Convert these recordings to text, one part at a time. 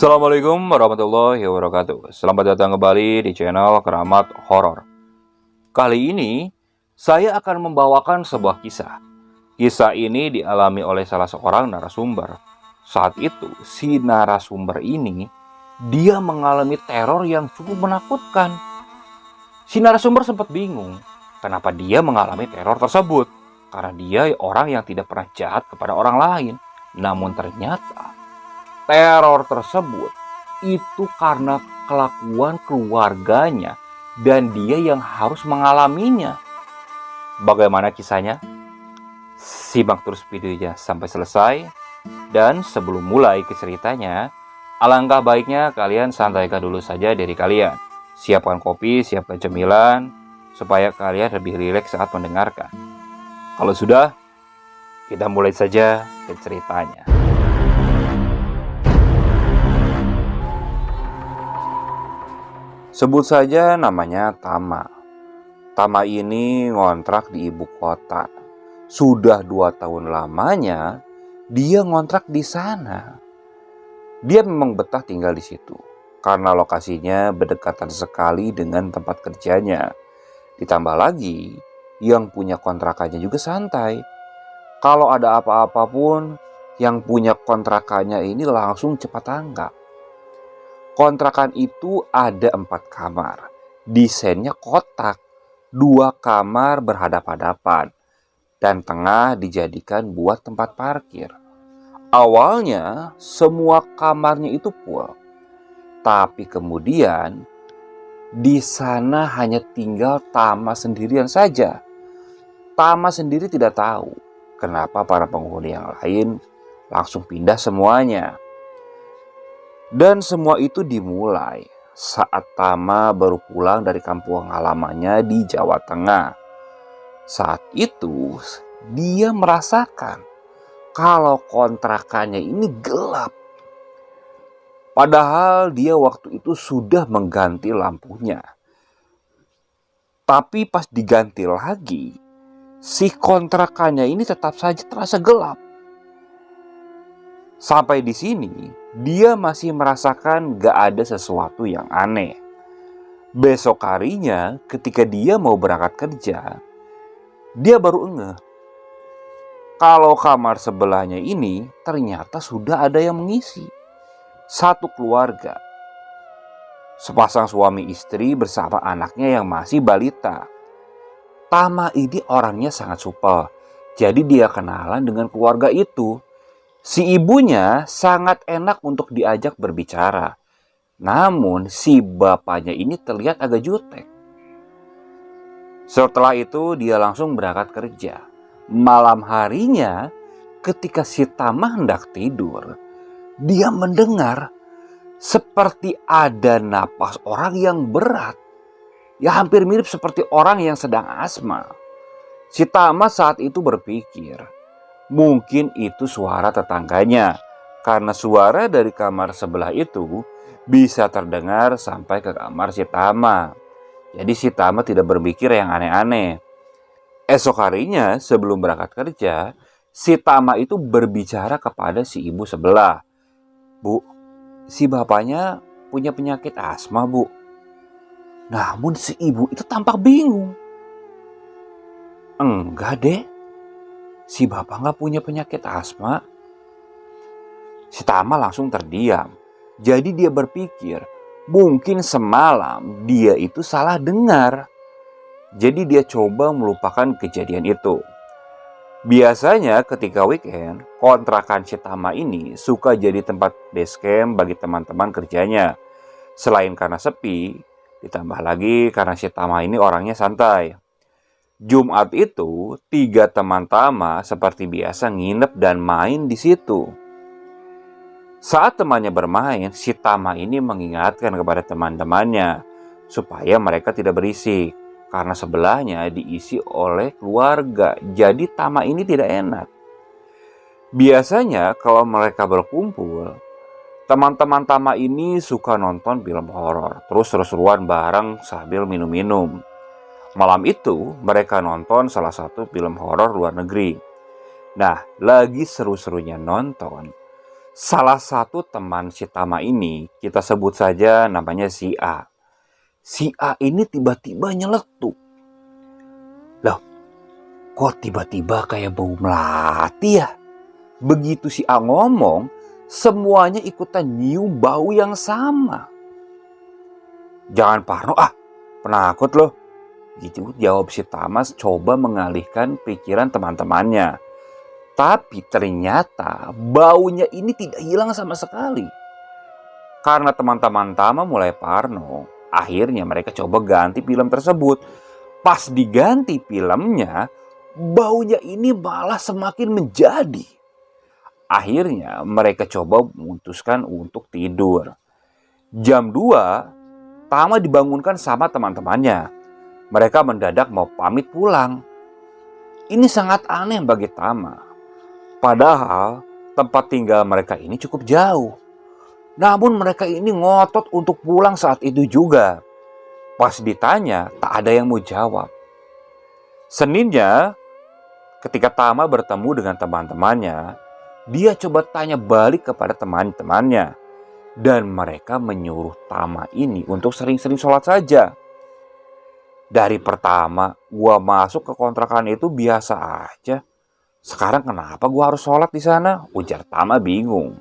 Assalamualaikum warahmatullahi wabarakatuh. Selamat datang kembali di channel Keramat Horor. Kali ini saya akan membawakan sebuah kisah. Kisah ini dialami oleh salah seorang narasumber. Saat itu si narasumber ini dia mengalami teror yang cukup menakutkan. Si narasumber sempat bingung kenapa dia mengalami teror tersebut. Karena dia orang yang tidak pernah jahat kepada orang lain. Namun ternyata teror tersebut itu karena kelakuan keluarganya dan dia yang harus mengalaminya. Bagaimana kisahnya? Simak terus videonya sampai selesai. Dan sebelum mulai ke ceritanya, alangkah baiknya kalian santaikan dulu saja diri kalian. Siapkan kopi, siapkan cemilan, supaya kalian lebih rileks saat mendengarkan. Kalau sudah, kita mulai saja ke ceritanya. Sebut saja namanya Tama. Tama ini ngontrak di ibu kota. Sudah 2 tahun lamanya dia ngontrak di sana. Dia memang betah tinggal di situ karena lokasinya berdekatan sekali dengan tempat kerjanya. Ditambah lagi yang punya kontrakannya juga santai. Kalau ada apa-apa pun yang punya kontrakannya ini langsung cepat tanggap. Kontrakan itu ada 4 kamar. Desainnya kotak. 2 kamar berhadap-hadapan. Dan tengah dijadikan buat tempat parkir. Awalnya semua kamarnya itu full. Tapi kemudian di sana hanya tinggal Tama sendirian saja. Tama sendiri tidak tahu kenapa para penghuni yang lain langsung pindah semuanya. Dan semua itu dimulai saat Tama baru pulang dari kampung halamannya di Jawa Tengah. Saat itu dia merasakan kalau kontrakannya ini gelap. Padahal dia waktu itu sudah mengganti lampunya. Tapi pas diganti lagi, si kontrakannya ini tetap saja terasa gelap. Sampai di sini, dia masih merasakan gak ada sesuatu yang aneh. Besok harinya, ketika dia mau berangkat kerja, dia baru ngeh. Kalau kamar sebelahnya ini ternyata sudah ada yang mengisi. Satu keluarga. Sepasang suami istri bersama anaknya yang masih balita. Tama ini orangnya sangat supel. Jadi dia kenalan dengan keluarga itu. Si ibunya sangat enak untuk diajak berbicara. Namun si bapaknya ini terlihat agak jutek. Setelah itu dia langsung berangkat kerja. Malam harinya ketika si Tama hendak tidur, dia mendengar seperti ada napas orang yang berat. Ya hampir mirip seperti orang yang sedang asma. Si Tama saat itu berpikir, mungkin itu suara tetangganya, karena suara dari kamar sebelah itu bisa terdengar sampai ke kamar si Tama. Jadi si Tama tidak berpikir yang aneh-aneh. Esok harinya sebelum berangkat kerja, si Tama itu berbicara kepada si ibu sebelah. Bu, si bapaknya punya penyakit asma, Bu. Namun si ibu itu tampak bingung. Enggak deh, si bapak gak punya penyakit asma. Si Tama langsung terdiam. Jadi dia berpikir, mungkin semalam dia itu salah dengar. Jadi dia coba melupakan kejadian itu. Biasanya ketika weekend, kontrakan si Tama ini suka jadi tempat base camp bagi teman-teman kerjanya. Selain karena sepi, ditambah lagi karena si Tama ini orangnya santai. Jumat itu, 3 teman Tama seperti biasa nginep dan main di situ. Saat temannya bermain, si Tama ini mengingatkan kepada teman-temannya supaya mereka tidak berisik karena sebelahnya diisi oleh keluarga. Jadi Tama ini tidak enak. Biasanya kalau mereka berkumpul, teman-teman Tama ini suka nonton film horor, terus seru-seruan bareng sambil minum-minum. Malam itu mereka nonton salah satu film horor luar negeri. Nah, lagi seru-serunya nonton, Salah satu teman si Tama ini, kita sebut saja namanya si A. Si A ini tiba-tiba nyeletuk. Loh, kok tiba-tiba kayak bau melati ya? Begitu si A ngomong, semuanya ikutan nyium bau yang sama. Jangan parno penakut loh. Gitu jawab si Tamas, coba mengalihkan pikiran teman-temannya. Tapi ternyata baunya ini tidak hilang sama sekali. Karena teman-teman Tama mulai parno, akhirnya mereka coba ganti film tersebut. Pas diganti filmnya, baunya ini malah semakin menjadi. Akhirnya mereka coba memutuskan untuk tidur. Jam 2, Tama dibangunkan sama teman-temannya. Mereka mendadak mau pamit pulang. Ini sangat aneh bagi Tama. Padahal tempat tinggal mereka ini cukup jauh. Namun mereka ini ngotot untuk pulang saat itu juga. Pas ditanya, tak ada yang mau jawab. Seninnya, ketika Tama bertemu dengan teman-temannya, dia coba tanya balik kepada teman-temannya. Dan mereka menyuruh Tama ini untuk sering-sering sholat saja. Dari pertama gua masuk ke kontrakan itu biasa aja. Sekarang kenapa gua harus sholat di sana? Ujar Tama bingung.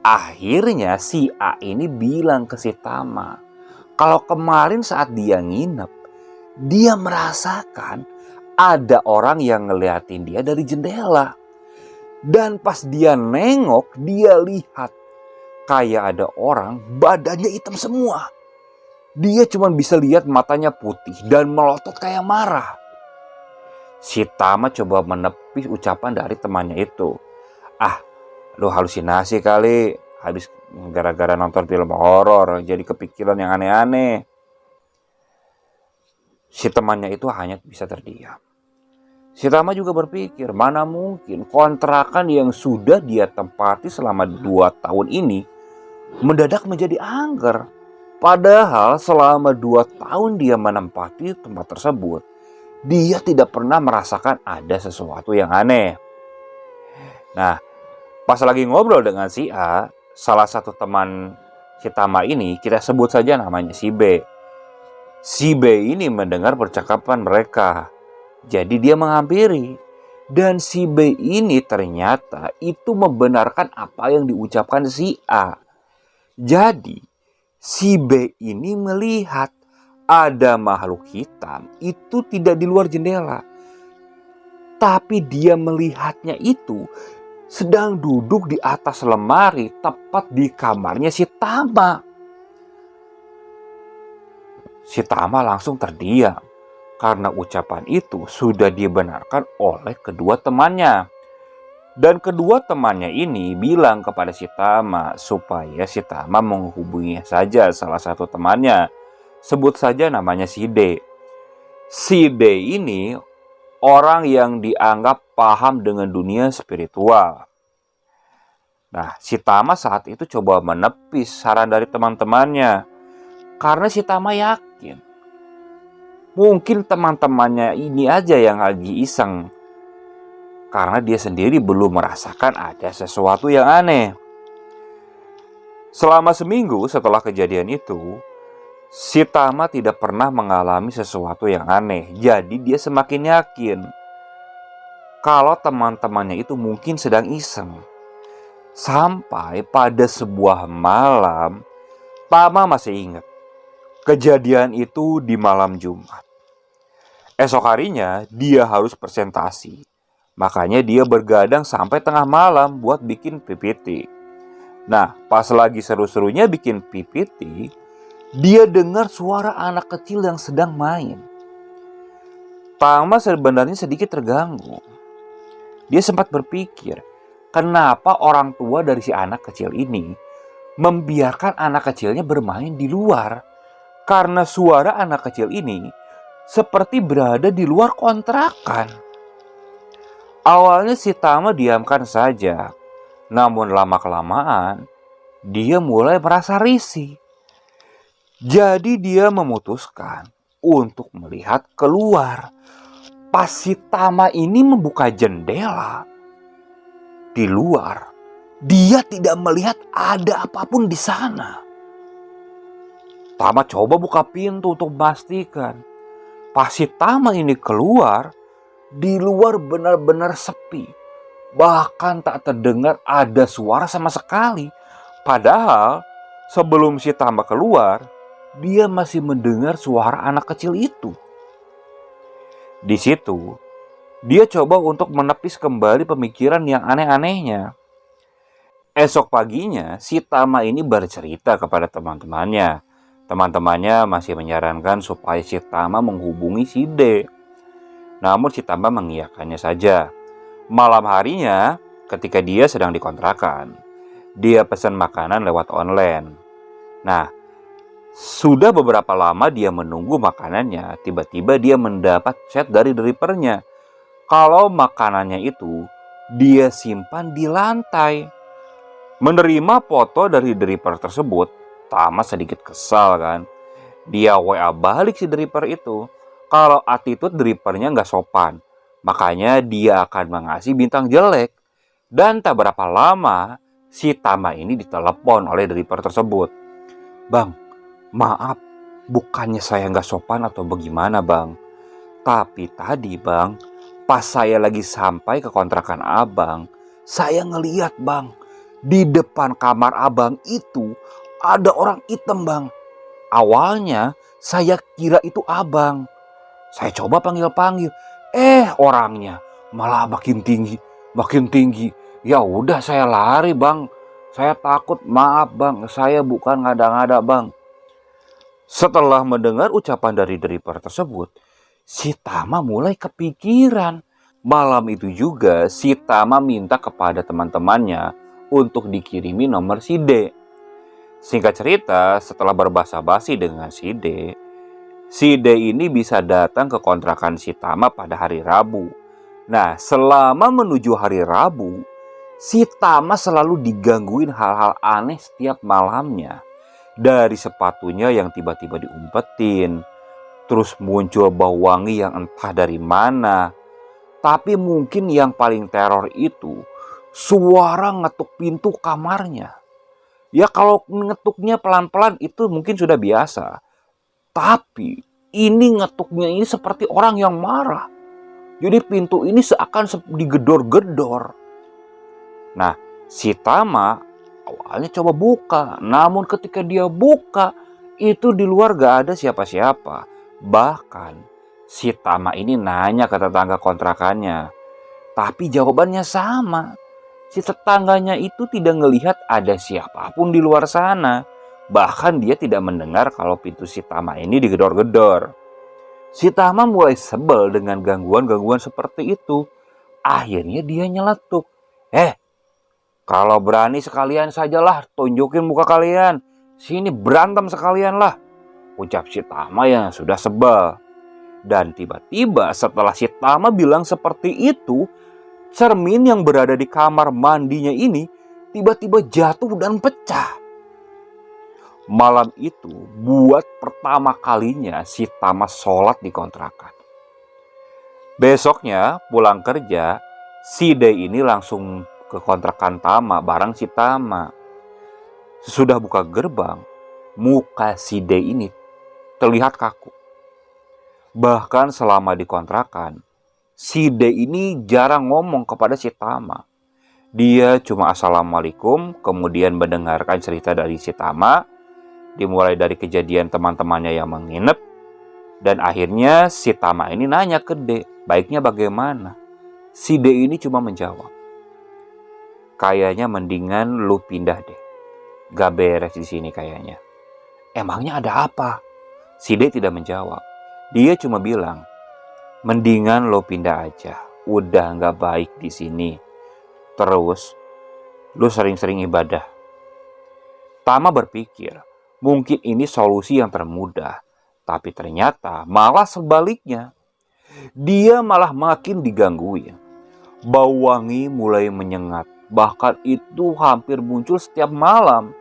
Akhirnya si A ini bilang ke si Tama, kalau kemarin saat dia nginep, dia merasakan ada orang yang ngeliatin dia dari jendela. Dan pas dia nengok, dia lihat kayak ada orang badannya hitam semua. Dia cuma bisa lihat matanya putih dan melotot kayak marah. Si Tama coba menepis ucapan dari temannya itu. Lu halusinasi kali. Habis gara-gara nonton film horor jadi kepikiran yang aneh-aneh. Si temannya itu hanya bisa terdiam. Si Tama juga berpikir, mana mungkin kontrakan yang sudah dia tempati selama 2 tahun ini mendadak menjadi angker. Padahal selama 2 tahun dia menempati tempat tersebut, dia tidak pernah merasakan ada sesuatu yang aneh. Nah, pas lagi ngobrol dengan si A, salah satu teman si Tama ini, kita sebut saja namanya si B. Si B ini mendengar percakapan mereka. Jadi dia menghampiri. Dan si B ini ternyata itu membenarkan apa yang diucapkan si A. Jadi si B ini melihat ada makhluk hitam itu tidak di luar jendela. Tapi dia melihatnya itu sedang duduk di atas lemari tepat di kamarnya si Tama. Si Tama langsung terdiam karena ucapan itu sudah dibenarkan oleh kedua temannya. Dan kedua temannya ini bilang kepada si Tama supaya si Tama menghubungi saja salah satu temannya. Sebut saja namanya si D. Si D ini orang yang dianggap paham dengan dunia spiritual. Nah, si Tama saat itu coba menepis saran dari teman-temannya. Karena si Tama yakin mungkin teman-temannya ini aja yang lagi iseng. Karena dia sendiri belum merasakan ada sesuatu yang aneh. Selama seminggu setelah kejadian itu, si Tama tidak pernah mengalami sesuatu yang aneh. Jadi dia semakin yakin kalau teman-temannya itu mungkin sedang iseng. Sampai pada sebuah malam, Tama masih ingat kejadian itu di malam Jumat. Esok harinya dia harus presentasi. Makanya dia bergadang sampai tengah malam buat bikin PPT. Nah, pas lagi seru-serunya bikin PPT, dia dengar suara anak kecil yang sedang main. Tama sebenarnya sedikit terganggu. Dia sempat berpikir, kenapa orang tua dari si anak kecil ini membiarkan anak kecilnya bermain di luar? Karena suara anak kecil ini seperti berada di luar kontrakan. Awalnya si Tama diamkan saja, namun lama-kelamaan dia mulai merasa risih. Jadi dia memutuskan untuk melihat keluar. Pas si Tama ini membuka jendela, di luar dia tidak melihat ada apapun di sana. Tama coba buka pintu untuk memastikan. Pas si Tama ini keluar, di luar benar-benar sepi. Bahkan tak terdengar ada suara sama sekali. Padahal sebelum si Tama keluar, dia masih mendengar suara anak kecil itu. Di situ, dia coba untuk menepis kembali pemikiran yang aneh-anehnya. Esok paginya, si Tama ini bercerita kepada teman-temannya. Teman-temannya masih menyarankan supaya si Tama menghubungi si D. Namun si Tama mengiyakannya saja. Malam harinya, ketika dia sedang dikontrakan, dia pesan makanan lewat online. Nah, sudah beberapa lama dia menunggu makanannya, tiba-tiba dia mendapat chat dari drivernya. Kalau makanannya itu dia simpan di lantai. Menerima foto dari driver tersebut, Tama sedikit kesal kan. Dia WA balik si driver itu. Kalau attitude drivernya nggak sopan, makanya dia akan mengasih bintang jelek. Dan tak berapa lama, si Tama ini ditelepon oleh driver tersebut. Bang, maaf, bukannya saya nggak sopan atau bagaimana bang. Tapi tadi bang, pas saya lagi sampai ke kontrakan abang, saya ngeliat bang, di depan kamar abang itu ada orang hitam bang. Awalnya saya kira itu abang. Saya coba panggil-panggil. Orangnya malah makin tinggi, makin tinggi. Ya udah saya lari bang. Saya takut, maaf bang. Saya bukan ngada-ngada bang. Setelah mendengar ucapan dari driver tersebut, si Tama mulai kepikiran. Malam itu juga si Tama minta kepada teman-temannya untuk dikirimi nomor si D. Singkat cerita, setelah berbasa-basi dengan si D ini bisa datang ke kontrakan si Tama pada hari Rabu. Nah, selama menuju hari Rabu, si Tama selalu digangguin hal-hal aneh setiap malamnya. Dari sepatunya yang tiba-tiba diumpetin, terus muncul bau wangi yang entah dari mana. Tapi mungkin yang paling teror itu suara ngetuk pintu kamarnya. Ya kalau ngetuknya pelan-pelan itu mungkin sudah biasa. Tapi ini ngetuknya ini seperti orang yang marah. Jadi pintu ini seakan digedor-gedor. Nah, si Tama awalnya coba buka. Namun ketika dia buka, itu di luar gak ada siapa-siapa. Bahkan si Tama ini nanya ke tetangga kontrakannya. Tapi jawabannya sama. Si tetangganya itu tidak melihat ada siapapun di luar sana. Bahkan dia tidak mendengar kalau pintu si Tama ini digedor-gedor. Si Tama mulai sebel dengan gangguan-gangguan seperti itu. Akhirnya dia nyeletuk. Kalau berani sekalian sajalah tunjukin muka kalian. Sini berantem sekalian lah. Ucap si Tama yang sudah sebel. Dan tiba-tiba setelah si Tama bilang seperti itu, cermin yang berada di kamar mandinya ini tiba-tiba jatuh dan pecah. Malam itu buat pertama kalinya si Tama sholat di kontrakan. Besoknya pulang kerja, si D ini langsung ke kontrakan Tama bareng si Tama. Sesudah buka gerbang, muka si D ini terlihat kaku. Bahkan selama di kontrakan, si D ini jarang ngomong kepada si Tama. Dia cuma assalamualaikum, kemudian mendengarkan cerita dari si Tama, dimulai dari kejadian teman-temannya yang menginap, dan akhirnya si Tama ini nanya ke D, baiknya bagaimana? Si D ini cuma menjawab, kayaknya mendingan lu pindah deh, gak beres di sini kayaknya. Emangnya ada apa? Si D tidak menjawab. Dia cuma bilang, mendingan lo pindah aja, udah gak baik di sini. Terus, lo sering-sering ibadah. Tama berpikir, mungkin ini solusi yang termudah. Tapi ternyata malah sebaliknya. Dia malah makin digangguin. Bau wangi mulai menyengat. Bahkan itu hampir muncul setiap malam.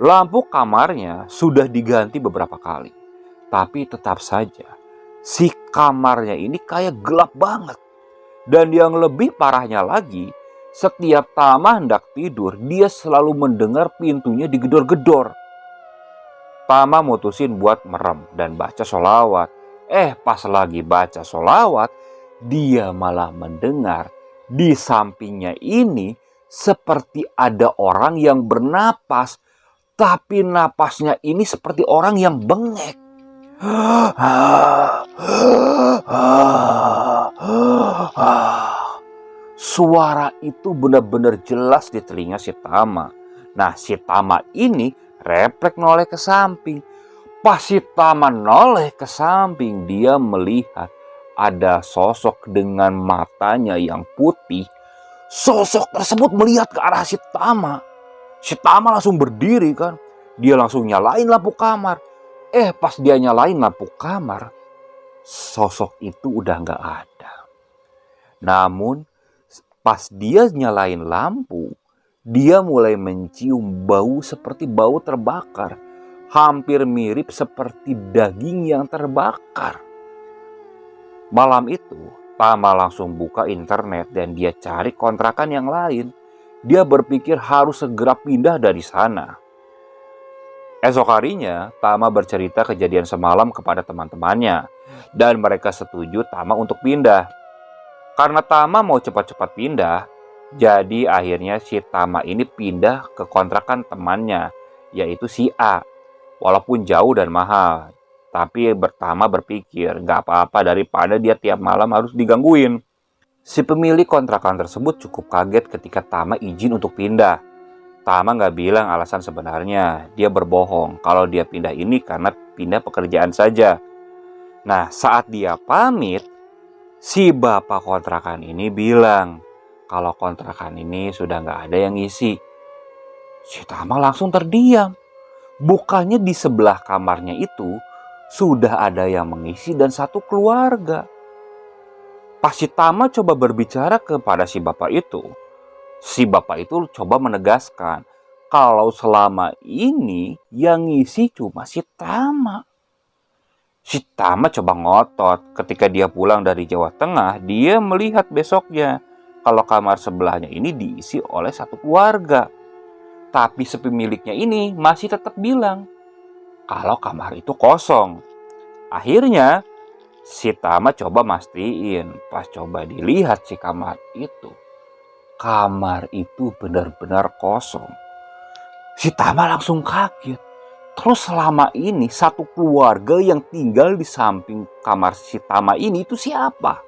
Lampu kamarnya sudah diganti beberapa kali. Tapi tetap saja, si kamarnya ini kayak gelap banget. Dan yang lebih parahnya lagi, Setiap Tama hendak tidur, dia selalu mendengar pintunya digedor-gedor. Tama mutusin buat merem dan baca sholawat. Pas lagi baca sholawat, dia malah mendengar di sampingnya ini seperti ada orang yang bernapas, tapi napasnya ini seperti orang yang bengek. Suara itu benar-benar jelas di telinga si Tama. Nah, si Tama ini refleks noleh ke samping. Pas si Tama noleh ke samping, dia melihat ada sosok dengan matanya yang putih. Sosok tersebut melihat ke arah si Tama. Si Tama langsung berdiri kan. Dia langsung nyalain lampu kamar. Pas dia nyalain lampu kamar, sosok itu udah gak ada. Namun pas dia nyalain lampu, dia mulai mencium bau seperti bau terbakar. Hampir mirip seperti daging yang terbakar. Malam itu, Tama langsung buka internet dan dia cari kontrakan yang lain. Dia berpikir harus segera pindah dari sana. Esok harinya, Tama bercerita kejadian semalam kepada teman-temannya. Dan mereka setuju Tama untuk pindah. Karena Tama mau cepat-cepat pindah, jadi akhirnya si Tama ini pindah ke kontrakan temannya, yaitu si A. Walaupun jauh dan mahal, tapi Tama berpikir gak apa-apa daripada dia tiap malam harus digangguin. Si pemilik kontrakan tersebut cukup kaget ketika Tama izin untuk pindah. Tama gak bilang alasan sebenarnya, dia berbohong kalau dia pindah ini karena pindah pekerjaan saja. Nah, saat dia pamit, si bapak kontrakan ini bilang kalau kontrakan ini sudah gak ada yang isi. Si Tama langsung terdiam. Bukannya di sebelah kamarnya itu sudah ada yang mengisi dan satu keluarga. Pas si Tama coba berbicara kepada si bapak itu, si bapak itu coba menegaskan kalau selama ini yang ngisi cuma si Tama. Si Tama coba ngotot. Ketika dia pulang dari Jawa Tengah, dia melihat besoknya kalau kamar sebelahnya ini diisi oleh satu keluarga. Tapi si pemiliknya ini masih tetap bilang kalau kamar itu kosong. Akhirnya si Tama coba mastiin. Pas coba dilihat si kamar itu benar-benar kosong. Si Tama langsung kaget. Terus selama ini satu keluarga yang tinggal di samping kamar si Tama ini itu siapa?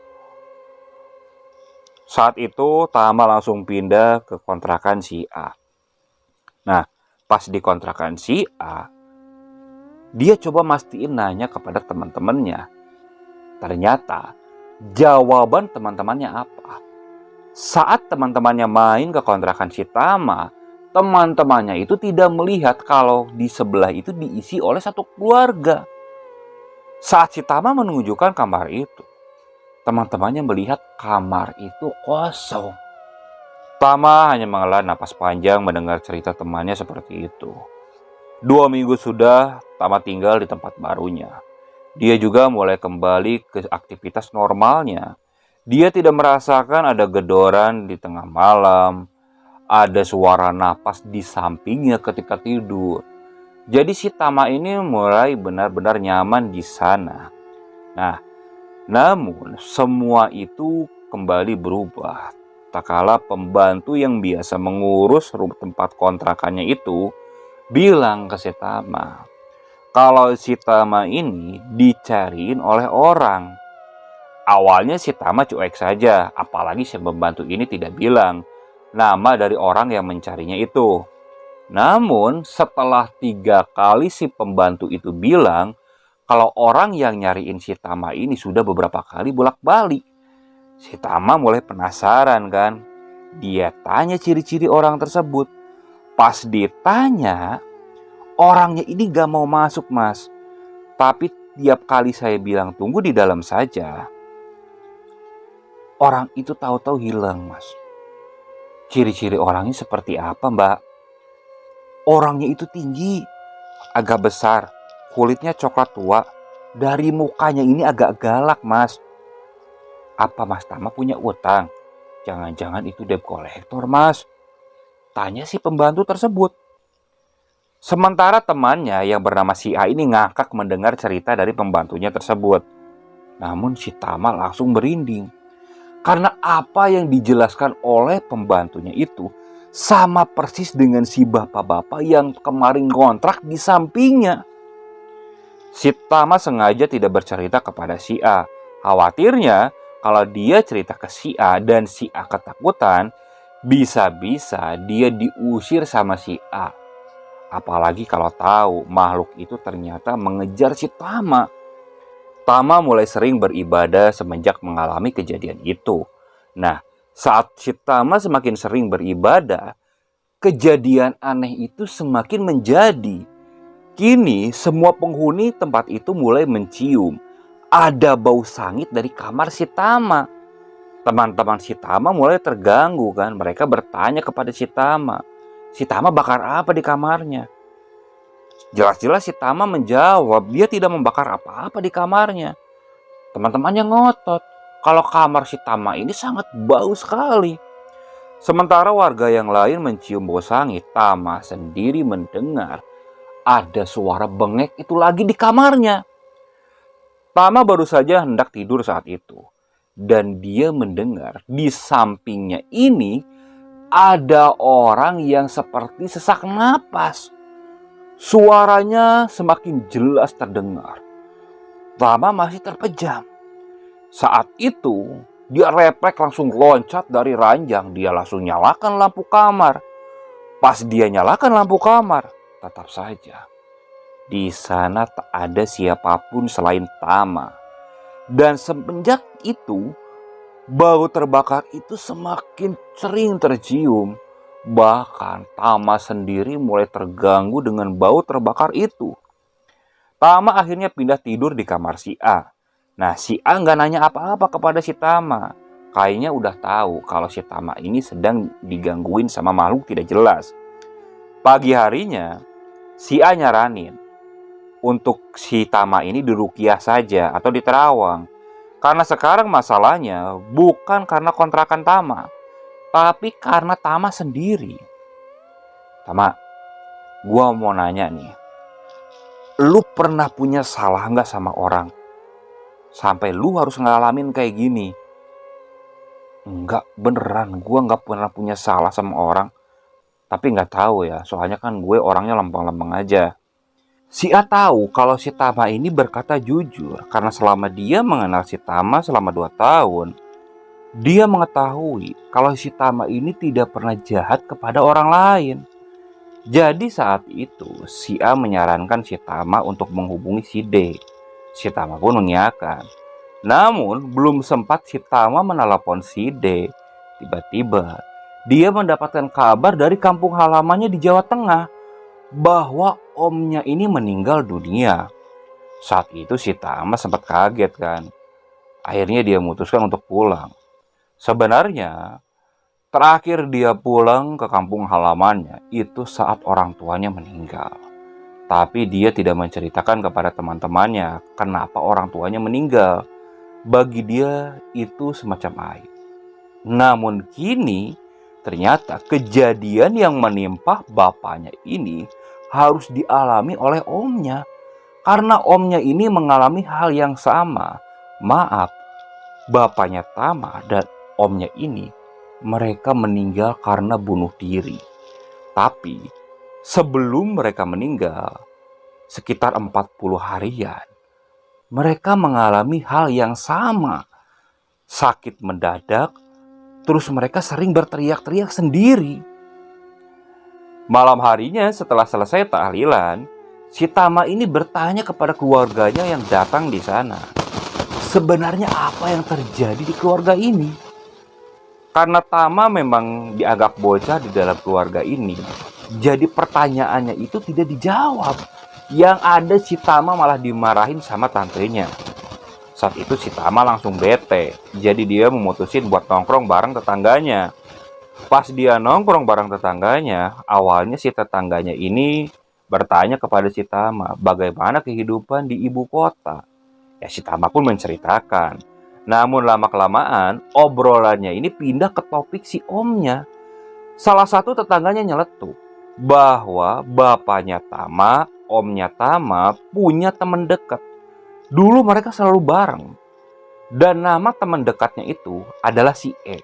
Saat itu Tama langsung pindah ke kontrakan si A. Nah, pas di kontrakan si A, dia coba mastiin nanya kepada teman-temannya. Ternyata jawaban teman-temannya apa? Saat teman-temannya main ke kontrakan si Tama, teman-temannya itu tidak melihat kalau di sebelah itu diisi oleh satu keluarga. Saat si Tama menunjukkan kamar itu, teman-temannya melihat kamar itu kosong. Tama hanya menghela napas panjang mendengar cerita temannya seperti itu. 2 minggu sudah Tama tinggal di tempat barunya. Dia juga mulai kembali ke aktivitas normalnya. Dia tidak merasakan ada gedoran di tengah malam, ada suara napas di sampingnya ketika tidur. Jadi si Tama ini mulai benar-benar nyaman di sana. Nah, namun semua itu kembali berubah. Tak kala pembantu yang biasa mengurus tempat kontrakannya itu bilang ke si Tama kalau si Tama ini dicariin oleh orang. Awalnya si Tama cuek saja, apalagi si pembantu ini tidak bilang nama dari orang yang mencarinya itu. Namun setelah 3 kali si pembantu itu bilang kalau orang yang nyariin si Tama ini sudah beberapa kali bolak-balik, si Tama mulai penasaran kan. Dia tanya ciri-ciri orang tersebut. Pas ditanya, orangnya ini gak mau masuk mas. Tapi tiap kali saya bilang tunggu di dalam saja, orang itu tahu-tahu hilang mas. Ciri-ciri orangnya seperti apa mbak? Orangnya itu tinggi, agak besar, kulitnya coklat tua. Dari mukanya ini agak galak mas. Apa mas Tama punya utang? Jangan-jangan itu debt collector, Mas? Tanya si pembantu tersebut. Sementara temannya yang bernama si A ini ngakak mendengar cerita dari pembantunya tersebut. Namun si Tama langsung merinding. Karena apa yang dijelaskan oleh pembantunya itu sama persis dengan si bapak-bapak yang kemarin kontrak di sampingnya. Si Tama sengaja tidak bercerita kepada si A. Khawatirnya kalau dia cerita ke si A dan si A ketakutan, bisa-bisa dia diusir sama si A. Apalagi kalau tahu makhluk itu ternyata mengejar si Tama. Tama mulai sering beribadah semenjak mengalami kejadian itu. Nah, saat si Tama semakin sering beribadah, kejadian aneh itu semakin menjadi. Kini semua penghuni tempat itu mulai mencium ada bau sangit dari kamar si Tama. Teman-teman si Tama mulai terganggu kan. Mereka bertanya kepada si Tama. Si Tama bakar apa di kamarnya? Jelas-jelas si Tama menjawab dia tidak membakar apa-apa di kamarnya. Teman-temannya ngotot kalau kamar si Tama ini sangat bau sekali. Sementara warga yang lain mencium bau sangit, Tama sendiri mendengar ada suara bengek itu lagi di kamarnya. Tama baru saja hendak tidur saat itu. Dan dia mendengar di sampingnya ini ada orang yang seperti sesak napas. Suaranya semakin jelas terdengar. Tama masih terpejam. Saat itu dia refleks langsung loncat dari ranjang. Dia langsung nyalakan lampu kamar. Pas dia nyalakan lampu kamar, tetap saja di sana tak ada siapapun selain Tama. Dan semenjak itu bau terbakar itu semakin sering tercium. Bahkan Tama sendiri mulai terganggu dengan bau terbakar itu. Tama akhirnya pindah tidur di kamar si A. Nah, si A nggak nanya apa-apa kepada si Tama. Kayaknya udah tahu kalau si Tama ini sedang digangguin sama makhluk tidak jelas. Pagi harinya, si A nyaranin untuk si Tama ini diruqyah saja atau diterawang. Karena sekarang masalahnya bukan karena kontrakan Tama, tapi karena Tama sendiri. Tama, gua mau nanya nih. Lu pernah punya salah gak sama orang? Sampai lu harus ngalamin kayak gini? Enggak, beneran. Gua gak pernah punya salah sama orang. Tapi gak tahu ya, soalnya kan gue orangnya lempeng-lempeng aja. Si A tahu kalau si Tama ini berkata jujur karena selama dia mengenal si Tama selama 2 tahun, dia mengetahui kalau si Tama ini tidak pernah jahat kepada orang lain. Jadi saat itu si A menyarankan si Tama untuk menghubungi si D. Si Tama pun mengiyakan. Namun belum sempat si Tama menelepon si D, tiba-tiba dia mendapatkan kabar dari kampung halamannya di Jawa Tengah bahwa omnya ini meninggal dunia. Saat itu si Tama sempat kaget kan. Akhirnya dia memutuskan untuk pulang. Sebenarnya terakhir dia pulang ke kampung halamannya itu saat orang tuanya meninggal. Tapi dia tidak menceritakan kepada teman-temannya kenapa orang tuanya meninggal. Bagi dia itu semacam aib. Namun kini ternyata kejadian yang menimpa bapaknya ini harus dialami oleh omnya. Karena omnya ini mengalami hal yang sama. Maaf, bapaknya Tama dan omnya ini mereka meninggal karena bunuh diri. Tapi sebelum mereka meninggal, sekitar 40 harian, mereka mengalami hal yang sama. Sakit mendadak, terus mereka sering berteriak-teriak sendiri. Malam harinya setelah selesai tahlilan, si Tama ini bertanya kepada keluarganya yang datang di sana. Sebenarnya apa yang terjadi di keluarga ini? Karena Tama memang dianggap bocah di dalam keluarga ini, jadi pertanyaannya itu tidak dijawab. Yang ada si Tama malah dimarahin sama tantenya. Saat itu si Tama langsung bete, jadi dia memutusin buat nongkrong bareng tetangganya. Pas dia nongkrong bareng tetangganya, awalnya si tetangganya ini bertanya kepada si Tama bagaimana kehidupan di ibu kota. Ya si Tama pun menceritakan. Namun lama-kelamaan obrolannya ini pindah ke topik si omnya. Salah satu tetangganya nyeletuk bahwa bapaknya Tama, omnya Tama punya teman dekat. Dulu mereka selalu bareng. Dan nama teman dekatnya itu adalah si E.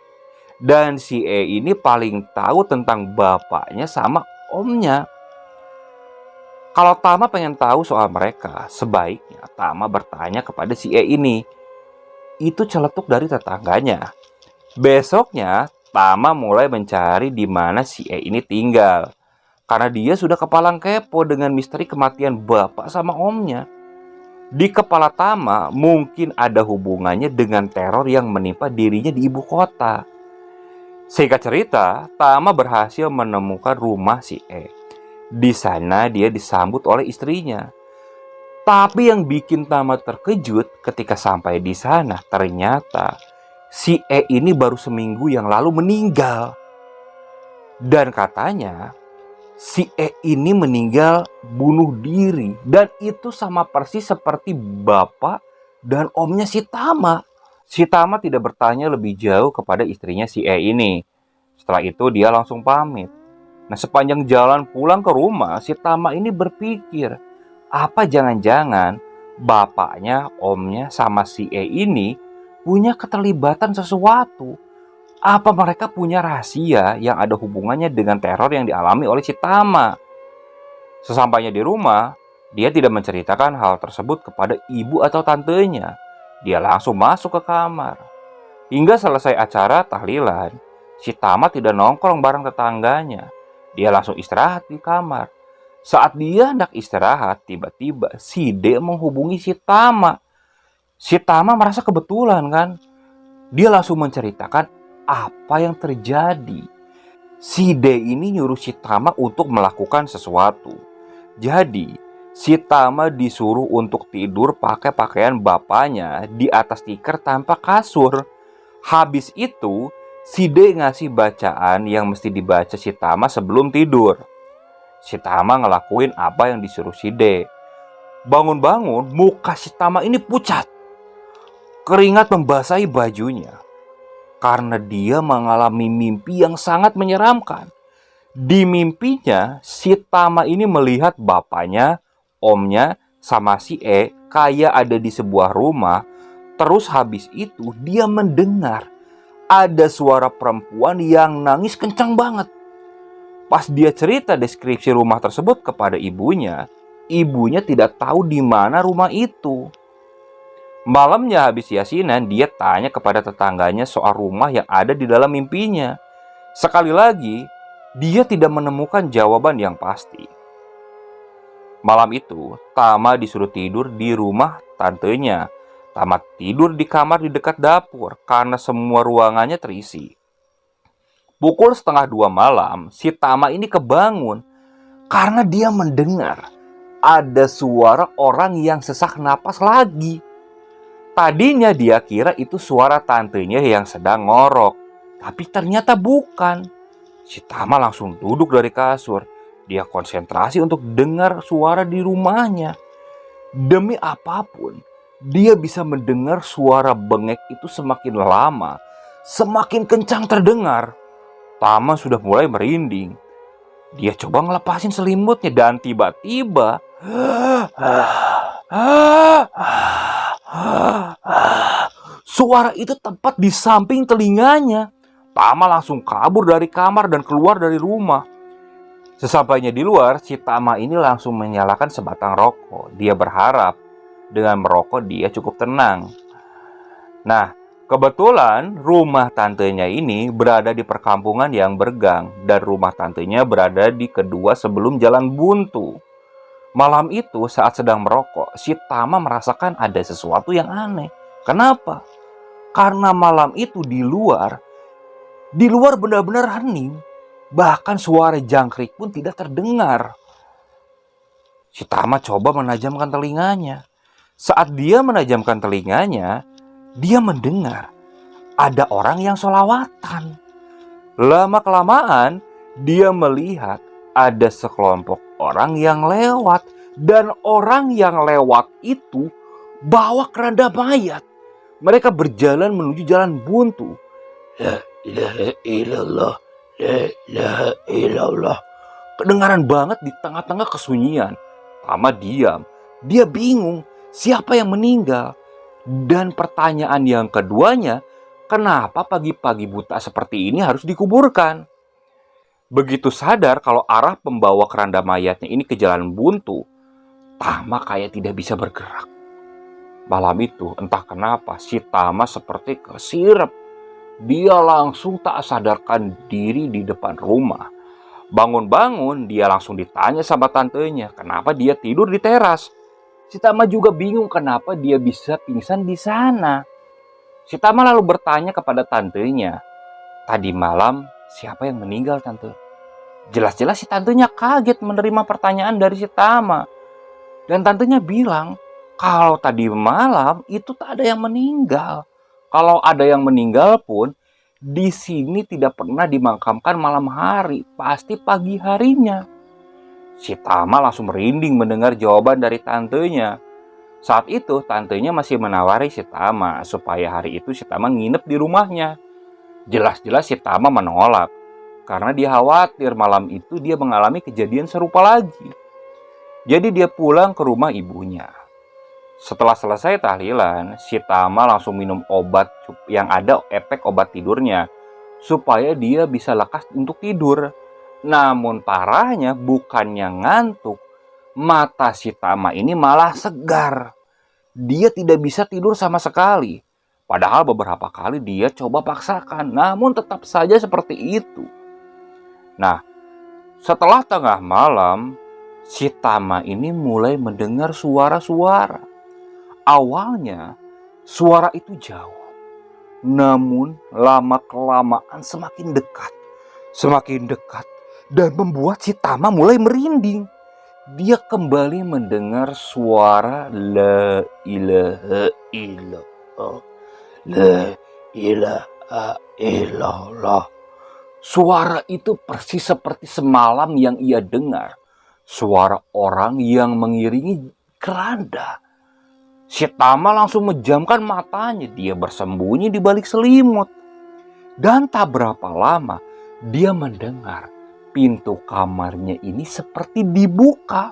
Dan si E ini paling tahu tentang bapaknya sama omnya. Kalau Tama pengen tahu soal mereka, sebaiknya Tama bertanya kepada si E ini. Itu celetuk dari tetangganya. Besoknya, Tama mulai mencari di mana si E ini tinggal. Karena dia sudah kepalang kepo dengan misteri kematian bapak sama omnya. Di kepala Tama mungkin ada hubungannya dengan teror yang menimpa dirinya di ibu kota. Singkat cerita, Tama berhasil menemukan rumah si E. Di sana dia disambut oleh istrinya. Tapi yang bikin Tama terkejut ketika sampai di sana, ternyata si E ini baru seminggu yang lalu meninggal. Dan katanya si E ini meninggal bunuh diri. Dan itu sama persis seperti bapak dan omnya si Tama. Si Tama tidak bertanya lebih jauh kepada istrinya si E ini. Setelah itu dia langsung pamit. Nah, sepanjang jalan pulang ke rumah, si Tama ini berpikir, apa jangan-jangan bapaknya, omnya, sama si E ini punya keterlibatan sesuatu? Apa mereka punya rahasia yang ada hubungannya dengan teror yang dialami oleh si Tama? Sesampainya di rumah, dia tidak menceritakan hal tersebut kepada ibu atau tantenya. Dia langsung masuk ke kamar. Hingga selesai acara tahlilan, si Tama tidak nongkrong bareng tetangganya. Dia langsung istirahat di kamar. Saat dia hendak istirahat, tiba-tiba si D menghubungi si Tama. Si Tama merasa kebetulan kan. Dia langsung menceritakan apa yang terjadi. Si D ini nyuruh si Tama untuk melakukan sesuatu. Jadi, si Tama disuruh untuk tidur pakai pakaian bapaknya di atas tikar tanpa kasur. Habis itu, si D ngasih bacaan yang mesti dibaca si Tama sebelum tidur. Si Tama ngelakuin apa yang disuruh si D. Bangun-bangun, muka si Tama ini pucat. Keringat membasahi bajunya. Karena dia mengalami mimpi yang sangat menyeramkan. Di mimpinya, si Tama ini melihat bapaknya, omnya, sama si E kayak ada di sebuah rumah. Terus habis itu dia mendengar ada suara perempuan yang nangis kencang banget. Pas dia cerita deskripsi rumah tersebut kepada ibunya, ibunya tidak tahu di mana rumah itu. Malamnya habis yasinan, dia tanya kepada tetangganya soal rumah yang ada di dalam mimpinya. Sekali lagi, dia tidak menemukan jawaban yang pasti. Malam itu, Tama disuruh tidur di rumah tantenya. Tama tidur di kamar di dekat dapur karena semua ruangannya terisi. Pukul 1:30 malam, si Tama ini kebangun karena dia mendengar ada suara orang yang sesak napas lagi. Tadinya dia kira itu suara tantenya yang sedang ngorok, tapi ternyata bukan. Si Tama langsung duduk dari kasur. Dia konsentrasi untuk dengar suara di rumahnya. Demi apapun, dia bisa mendengar suara bengek itu semakin lama, semakin kencang terdengar. Tama sudah mulai merinding. Dia coba ngelepasin selimutnya dan tiba-tiba suara itu tepat di samping telinganya. Tama langsung kabur dari kamar dan keluar dari rumah. Sesampainya di luar, si Tama ini langsung menyalakan sebatang rokok. Dia berharap dengan merokok dia cukup tenang. Nah, kebetulan rumah tantenya ini berada di perkampungan yang bergang dan rumah tantenya berada di kedua sebelum jalan buntu. Malam itu saat sedang merokok, si Tama merasakan ada sesuatu yang aneh. Kenapa? Karena malam itu di luar benar-benar hening. Bahkan suara jangkrik pun tidak terdengar. Si Tama coba menajamkan telinganya. Saat dia menajamkan telinganya, dia mendengar ada orang yang sholawatan. Lama-kelamaan, dia melihat ada sekelompok orang yang lewat. Dan orang yang lewat itu bawa keranda mayat. Mereka berjalan menuju jalan buntu. La ilaha illallah, la ilaha illallah. Kedengaran banget di tengah-tengah kesunyian. Tama diam. Dia bingung siapa yang meninggal. Dan pertanyaan yang keduanya, kenapa pagi-pagi buta seperti ini harus dikuburkan? Begitu sadar kalau arah pembawa keranda mayatnya ini ke jalan buntu, Tama kayak tidak bisa bergerak. Malam itu entah kenapa si Tama seperti kesirep. Dia langsung tak sadarkan diri di depan rumah. Bangun-bangun dia langsung ditanya sama tantenya kenapa dia tidur di teras. Si Tama juga bingung kenapa dia bisa pingsan di sana. Si Tama lalu bertanya kepada tantenya, tadi malam siapa yang meninggal tante? Jelas-jelas si tantenya kaget menerima pertanyaan dari si Tama. Dan tantenya bilang, kalau tadi malam itu tak ada yang meninggal. Kalau ada yang meninggal pun, di sini tidak pernah dimakamkan malam hari, pasti pagi harinya. Si Tama langsung merinding mendengar jawaban dari tantenya. Saat itu tantenya masih menawari si Tama supaya hari itu si Tama nginep di rumahnya. Jelas-jelas si Tama menolak, karena dia khawatir malam itu dia mengalami kejadian serupa lagi. Jadi dia pulang ke rumah ibunya. Setelah selesai tahlilan, si Tama langsung minum obat yang ada efek obat tidurnya supaya dia bisa lekas untuk tidur. Namun parahnya bukannya ngantuk, mata si Tama ini malah segar. Dia tidak bisa tidur sama sekali. Padahal beberapa kali dia coba paksakan, namun tetap saja seperti itu. Nah, setelah tengah malam, si Tama ini mulai mendengar suara-suara. Awalnya, suara itu jauh. Namun, lama-kelamaan semakin dekat, dan membuat si Tama mulai merinding. Dia kembali mendengar suara la ilaha illallah, la ilaha illallah. Suara itu persis seperti semalam yang ia dengar. Suara orang yang mengiringi keranda. Si Tama langsung menjamkan matanya. Dia bersembunyi di balik selimut. Dan tak berapa lama dia mendengar pintu kamarnya ini seperti dibuka.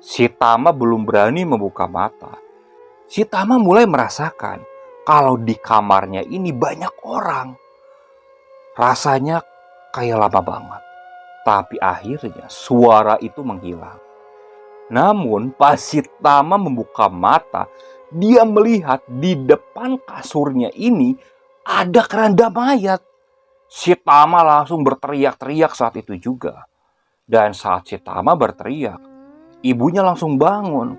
Si Tama belum berani membuka mata. Si Tama mulai merasakan kalau di kamarnya ini banyak orang. Rasanya kayak lama banget. Tapi akhirnya suara itu menghilang. Namun pas si Tama membuka mata, dia melihat di depan kasurnya ini ada keranda mayat. Si Tama langsung berteriak-teriak saat itu juga. Dan saat si Tama berteriak, ibunya langsung bangun.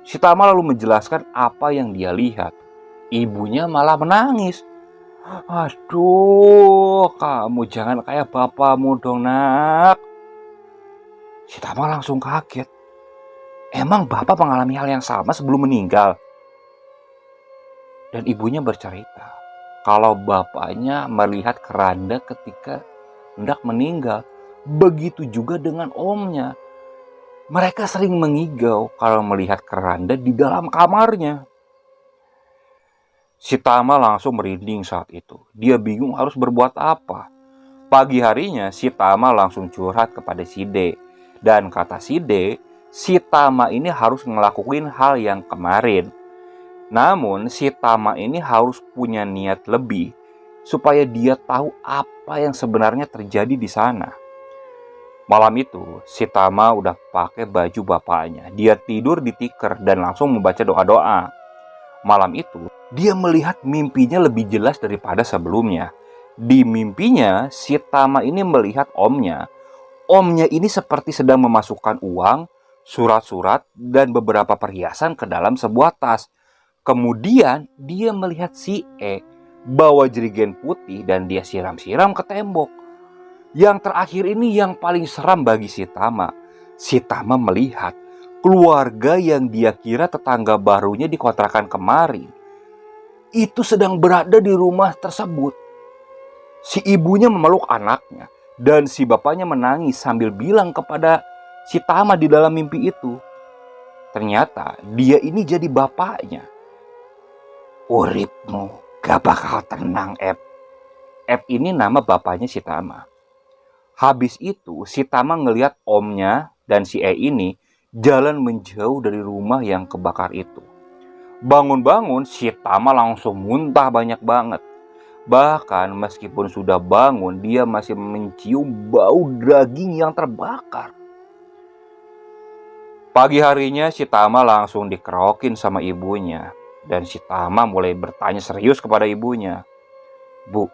Si Tama lalu menjelaskan apa yang dia lihat. Ibunya malah menangis. Aduh, kamu jangan kayak bapakmu dong, nak. Si Tama langsung kaget. Emang bapak mengalami hal yang sama sebelum meninggal? Dan ibunya bercerita kalau bapaknya melihat keranda ketika hendak meninggal. Begitu juga dengan omnya. Mereka sering mengigau kalau melihat keranda di dalam kamarnya. Si Tama langsung merinding saat itu. Dia bingung harus berbuat apa. Pagi harinya si Tama langsung curhat kepada si D. Dan kata si D, si Tama ini harus ngelakuin hal yang kemarin. Namun si Tama ini harus punya niat lebih supaya dia tahu apa yang sebenarnya terjadi di sana. Malam itu si Tama udah pakai baju bapaknya. Dia tidur di tikar dan langsung membaca doa-doa. Malam itu dia melihat mimpinya lebih jelas daripada sebelumnya. Di mimpinya si Tama ini melihat omnya. Omnya ini seperti sedang memasukkan uang, surat-surat, dan beberapa perhiasan ke dalam sebuah tas. Kemudian dia melihat si E bawa jerigen putih dan dia siram-siram ke tembok. Yang terakhir ini yang paling seram bagi si Tama. Si Tama melihat keluarga yang dia kira tetangga barunya di kontrakan kemarin itu sedang berada di rumah tersebut. Si ibunya memeluk anaknya dan si bapaknya menangis sambil bilang kepada si Tama di dalam mimpi itu. Ternyata dia ini jadi bapaknya. Uripmu gak bakal tenang, Ep. Ep ini nama bapaknya si Tama. Habis itu si Tama ngeliat omnya dan si E ini jalan menjauh dari rumah yang kebakar itu. Bangun-bangun si Tama langsung muntah banyak banget. Bahkan meskipun sudah bangun, dia masih mencium bau daging yang terbakar. Pagi harinya si Tama langsung dikerokin sama ibunya. Dan si Tama mulai bertanya serius kepada ibunya. Bu,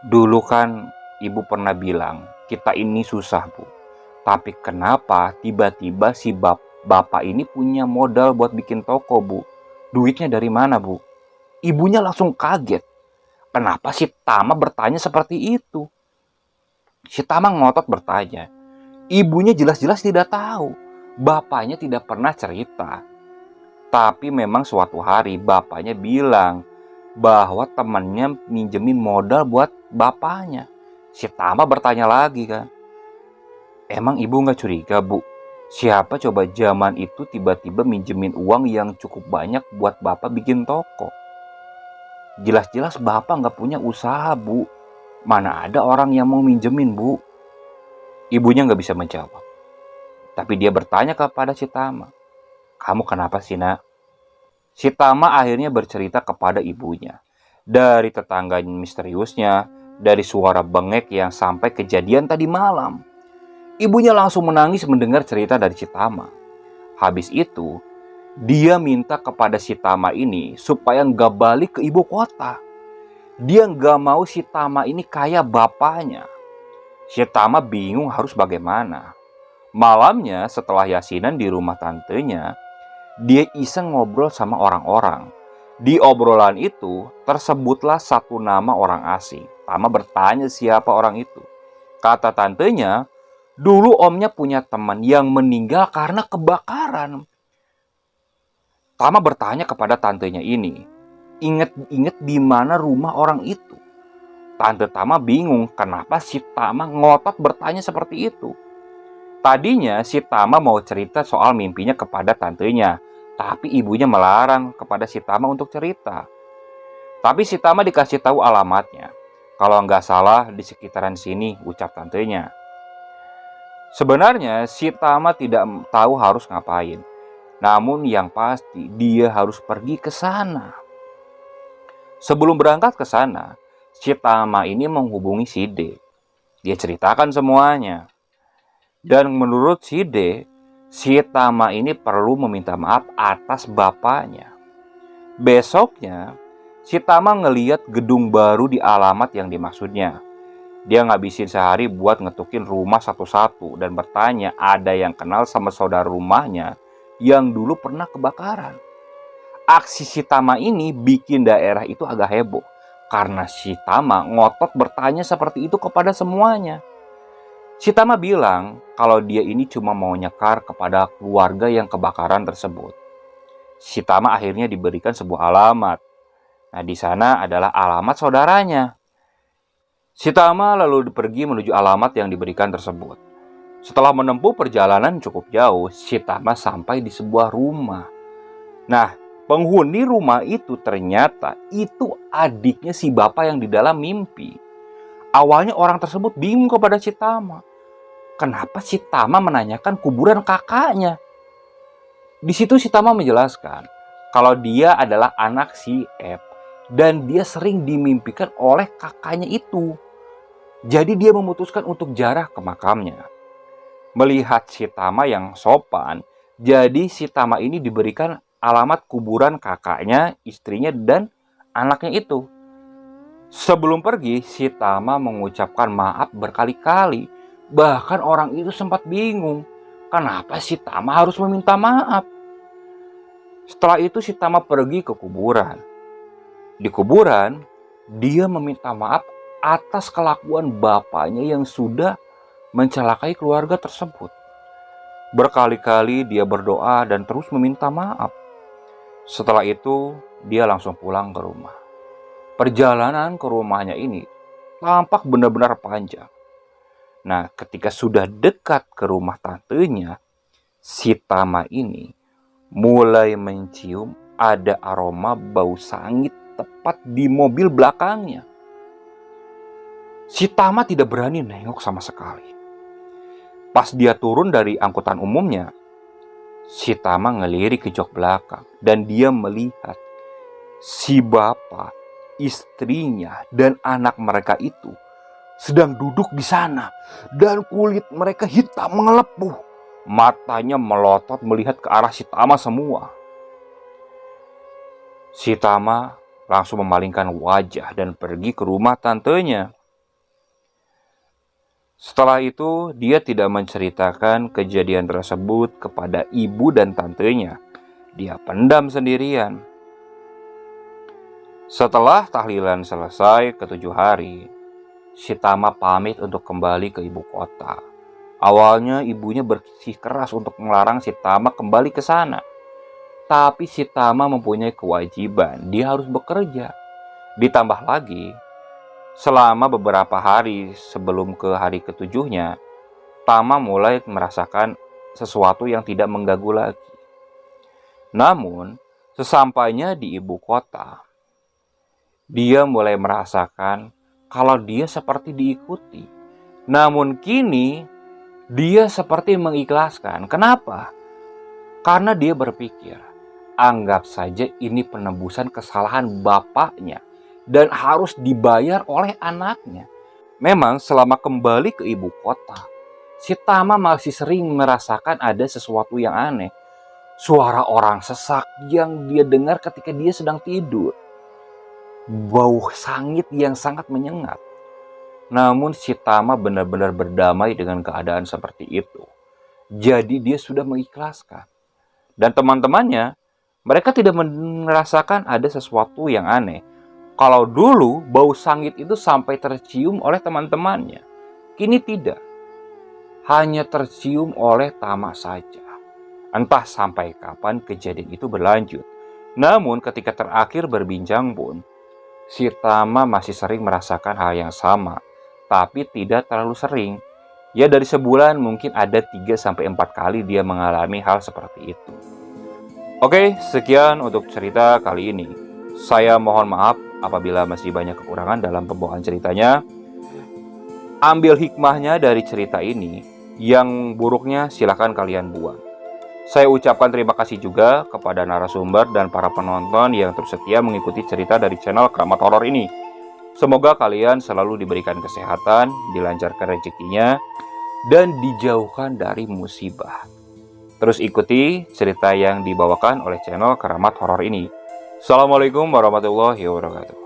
dulu kan ibu pernah bilang kita ini susah, Bu. Tapi kenapa tiba-tiba si bapak ini punya modal buat bikin toko, Bu? Duitnya dari mana, Bu? Ibunya langsung kaget. Kenapa si Tama bertanya seperti itu? Si Tama ngotot bertanya. Ibunya jelas-jelas tidak tahu. Bapaknya tidak pernah cerita. Tapi memang suatu hari bapaknya bilang bahwa temannya minjemin modal buat bapaknya. Si Tama bertanya lagi kan. Emang ibu gak curiga, Bu? Siapa coba zaman itu tiba-tiba minjemin uang yang cukup banyak buat bapak bikin toko? Jelas-jelas bapak gak punya usaha, Bu. Mana ada orang yang mau minjemin, Bu? Ibunya gak bisa menjawab. Tapi dia bertanya kepada si Tama. Kamu kenapa sih, Nak? Si Tama akhirnya bercerita kepada ibunya. Dari tetangga misteriusnya, dari suara bengek yang sampai kejadian tadi malam. Ibunya langsung menangis mendengar cerita dari si Tama. Habis itu, dia minta kepada si Tama ini supaya nggak balik ke ibu kota. Dia nggak mau si Tama ini kayak bapaknya. Si Tama bingung harus bagaimana. Malamnya setelah yasinan di rumah tantenya, dia iseng ngobrol sama orang-orang. Di obrolan itu tersebutlah satu nama orang asing. Tama bertanya siapa orang itu. Kata tantenya, dulu omnya punya teman yang meninggal karena kebakaran. Tama bertanya kepada tantenya ini, inget di mana rumah orang itu. Tante Tama bingung kenapa si Tama ngotot bertanya seperti itu. Tadinya si Tama mau cerita soal mimpinya kepada tantenya, tapi ibunya melarang kepada si Tama untuk cerita. Tapi si Tama dikasih tahu alamatnya. Kalau nggak salah di sekitaran sini, ucap tantenya. Sebenarnya si Tama tidak tahu harus ngapain. Namun yang pasti dia harus pergi ke sana. Sebelum berangkat ke sana, si Tama ini menghubungi si D. Dia ceritakan semuanya. Dan menurut si D, si Tama ini perlu meminta maaf atas bapaknya. Besoknya, si Tama ngeliat gedung baru di alamat yang dimaksudnya. Dia ngabisin sehari buat ngetukin rumah satu-satu dan bertanya ada yang kenal sama saudara rumahnya yang dulu pernah kebakaran. Aksi si Tama ini bikin daerah itu agak heboh karena si Tama ngotot bertanya seperti itu kepada semuanya. Si Tama bilang kalau dia ini cuma mau nyekar kepada keluarga yang kebakaran tersebut. Si Tama akhirnya diberikan sebuah alamat. Nah, di sana adalah alamat saudaranya. Si Tama lalu pergi menuju alamat yang diberikan tersebut. Setelah menempuh perjalanan cukup jauh, si Tama sampai di sebuah rumah. Nah, penghuni rumah itu ternyata itu adiknya si bapak yang di dalam mimpi. Awalnya orang tersebut bingung kepada si Tama. Kenapa si Tama menanyakan kuburan kakaknya? Di situ si Tama menjelaskan kalau dia adalah anak si Ep dan dia sering dimimpikan oleh kakaknya itu. Jadi dia memutuskan untuk ziarah ke makamnya. Melihat si Tama yang sopan, jadi si Tama ini diberikan alamat kuburan kakaknya, istrinya, dan anaknya itu. Sebelum pergi, si Tama mengucapkan maaf berkali-kali. Bahkan orang itu sempat bingung. Kenapa si Tama harus meminta maaf? Setelah itu si Tama pergi ke kuburan. Di kuburan, dia meminta maaf atas kelakuan bapaknya yang sudah mencelakai keluarga tersebut. Berkali-kali dia berdoa dan terus meminta maaf. Setelah itu, dia langsung pulang ke rumah. Perjalanan ke rumahnya ini tampak benar-benar panjang. Nah, ketika sudah dekat ke rumah tantenya, si Tama ini mulai mencium ada aroma bau sangit tepat di mobil belakangnya. Si Tama tidak berani nengok sama sekali. Pas dia turun dari angkutan umumnya, si Tama ngelirik ke jok belakang dan dia melihat si bapak, istrinya, dan anak mereka itu sedang duduk di sana dan kulit mereka hitam mengelepuh. Matanya melotot melihat ke arah si Tama semua. Si Tama langsung memalingkan wajah dan pergi ke rumah tantenya. Setelah itu, dia tidak menceritakan kejadian tersebut kepada ibu dan tantenya. Dia pendam sendirian. Setelah tahlilan selesai ke-7 hari, si Tama pamit untuk kembali ke ibu kota. Awalnya ibunya bersikeras untuk melarang si Tama kembali ke sana. Tapi si Tama mempunyai kewajiban, dia harus bekerja. Ditambah lagi, selama beberapa hari sebelum ke hari ke-7-nya, Tama mulai merasakan sesuatu yang tidak mengganggu lagi. Namun, sesampainya di ibu kota, dia mulai merasakan kalau dia seperti diikuti. Namun kini, dia seperti mengikhlaskan. Kenapa? Karena dia berpikir, anggap saja ini penebusan kesalahan bapaknya dan harus dibayar oleh anaknya. Memang selama kembali ke ibu kota, si Tama masih sering merasakan ada sesuatu yang aneh. Suara orang sesak yang dia dengar ketika dia sedang tidur. Bau sangit yang sangat menyengat. Namun si Tama benar-benar berdamai dengan keadaan seperti itu. Jadi dia sudah mengikhlaskan. Dan teman-temannya, mereka tidak merasakan ada sesuatu yang aneh. Kalau dulu bau sangit itu sampai tercium oleh teman-temannya, kini tidak. Hanya tercium oleh Tama saja. Entah sampai kapan kejadian itu berlanjut. Namun ketika terakhir berbincang pun, si Tama masih sering merasakan hal yang sama, tapi tidak terlalu sering. Ya dari sebulan mungkin ada 3-4 kali dia mengalami hal seperti itu. Oke, sekian untuk cerita kali ini. Saya mohon maaf apabila masih banyak kekurangan dalam pembawaan ceritanya. Ambil hikmahnya dari cerita ini, yang buruknya silakan kalian buang. Saya ucapkan terima kasih juga kepada narasumber dan para penonton yang terus setia mengikuti cerita dari channel Keramat Horor ini. Semoga kalian selalu diberikan kesehatan, dilancarkan rezekinya, dan dijauhkan dari musibah. Terus ikuti cerita yang dibawakan oleh channel Keramat Horor ini. Assalamualaikum warahmatullahi wabarakatuh.